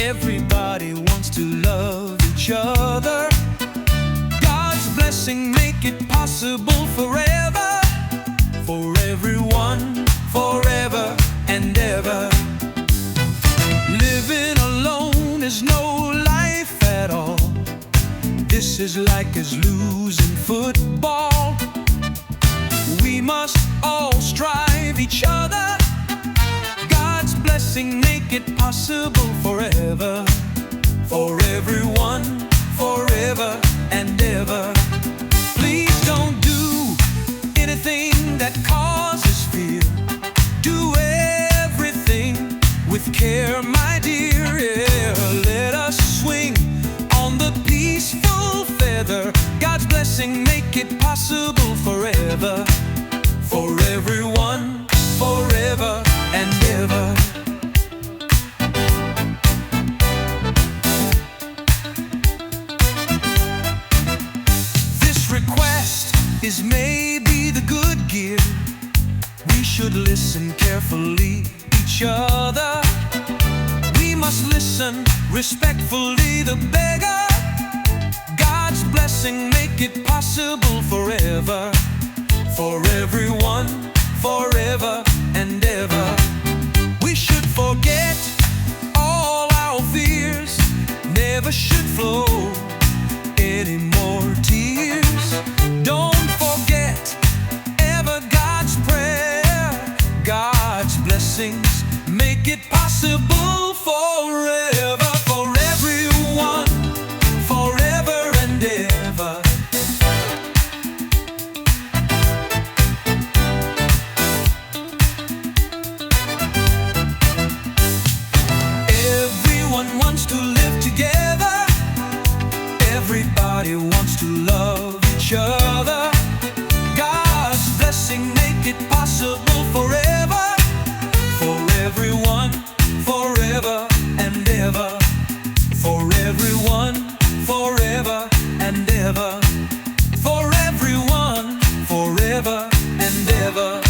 Everybody wants to love each other. God's blessing make it possible forever. For everyone, forever and ever. Living alone is no life at all. This is like as losing football. We must all strive each other. God's blessing make it possible forever. For everyone, forever and ever. Please don't do anything that causes fear. Do everything with care, my dear. Yeah. Let us swing on the peaceful feather. God's blessing make it possible forever. For everyone, forever and ever. This request is maybe the good gear. We should listen carefully each other. We must listen respectfully the beggar. God's blessing make it possible forever. For everyone, forever and ever. We should forget all our fears. Never should flow any more tears. Don't forget ever God's prayer. God's blessings make it possible forever. For everyone, forever and ever. Everyone wants to live together. Everybody wants to love each other. God's blessing make it possible forever. For everyone, forever and ever. For everyone, forever and ever. For everyone, forever and ever.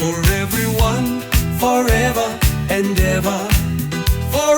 For everyone, forever and ever. For